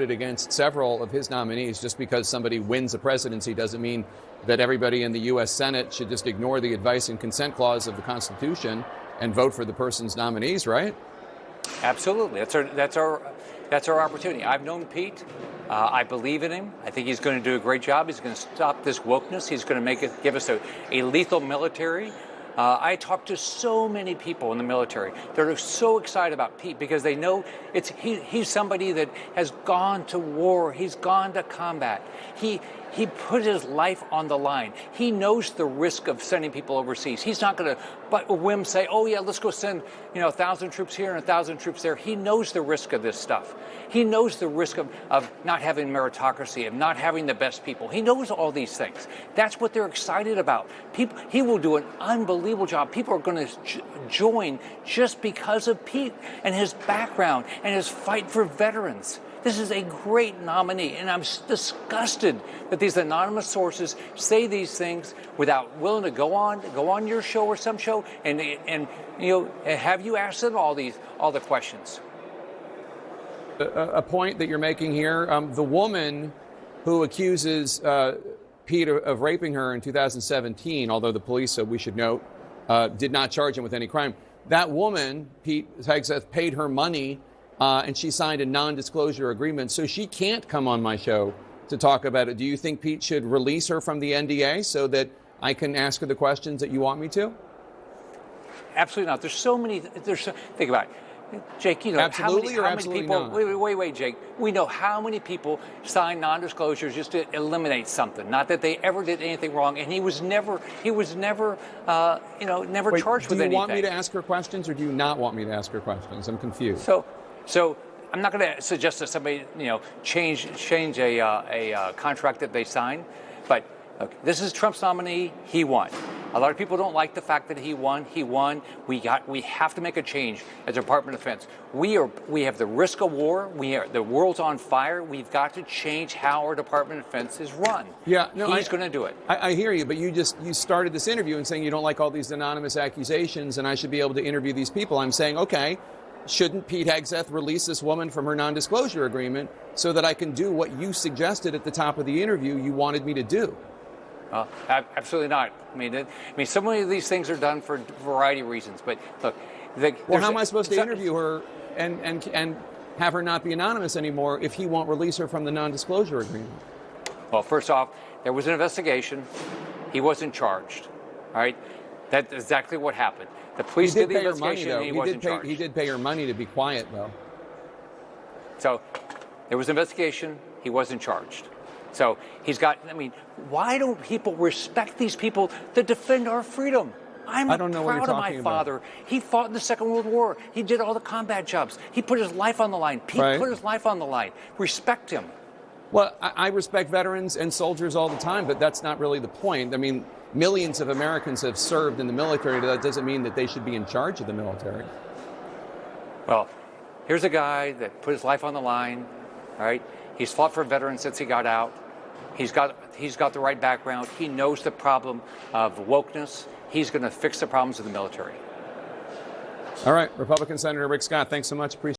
against several of his nominees. Just because somebody wins a presidency doesn't mean that everybody in the U.S. Senate should just ignore the advice and consent clause of the Constitution and vote for the person's nominees, right? Absolutely. That's our opportunity. I've known Pete. I believe in him. I think he's going to do a great job. He's going to stop this wokeness. He's going to give us a lethal military. I talk to so many people in the military that are so excited about Pete because they know he's somebody that has gone to war. He's gone to combat. He put his life on the line. He knows the risk of sending people overseas. He's not going to, but a whim, say, oh yeah, let's go send 1,000 troops here and 1,000 troops there. He knows the risk of this stuff. He knows the risk of not having meritocracy, of not having the best people. He knows all these things. That's what they're excited about. He will do an unbelievable job. People are going to join just because of Pete and his background and his fight for veterans. This is a great nominee, and I'm disgusted that these anonymous sources say these things without willing to go on your show or some show and have you asked them all the questions. A point that you're making here, the woman who accuses Pete of raping her in 2017, although the police, so we should note, did not charge him with any crime. That woman, Pete Hegseth, paid her money and she signed a non-disclosure agreement, so she can't come on my show to talk about it. Do you think Pete should release her from the NDA so that I can ask her the questions that you want me to? Absolutely not. Think about it. Jake, absolutely how many people? Not. Wait, Jake. We know how many people sign non-disclosures just to eliminate something. Not that they ever did anything wrong, and he was never charged with anything. Do you want me to ask her questions, or do you not want me to ask her questions? I'm confused. So I'm not going to suggest that somebody change a contract that they sign, but look, this is Trump's nominee. He won. A lot of people don't like the fact that he won. He won. We have to make a change as a Department of Defense. We have the risk of war. The world's on fire. We've got to change how our Department of Defense is run. Yeah, no, he's going to do it. I hear you, but you started this interview and saying you don't like all these anonymous accusations, and I should be able to interview these people. I'm saying, okay, shouldn't Pete Hegseth release this woman from her non-disclosure agreement so that I can do what you suggested at the top of the interview you wanted me to do? Absolutely not. I mean, so many of these things are done for a variety of reasons. But look, well, how am I supposed to interview her and have her not be anonymous anymore if he won't release her from the non-disclosure agreement? Well, first off, there was an investigation. He wasn't charged. All right, that's exactly what happened. The police did the investigation, and he wasn't charged. He did pay her money to be quiet, though. So there was an investigation. He wasn't charged. So he's got, why don't people respect these people that defend our freedom? I don't know proud of my father. He fought in the Second World War. He did all the combat jobs. He put his life on the line. Pete put his life on the line. Respect him. Well, I respect veterans and soldiers all the time, but that's not really the point. I mean, millions of Americans have served in the military. That doesn't mean that they should be in charge of the military. Well, here's a guy that put his life on the line, all right? He's fought for veterans since he got out. He's got the right background. He knows the problem of wokeness. He's going to fix the problems of the military. All right, Republican Senator Rick Scott, thanks so much. Appreciate it.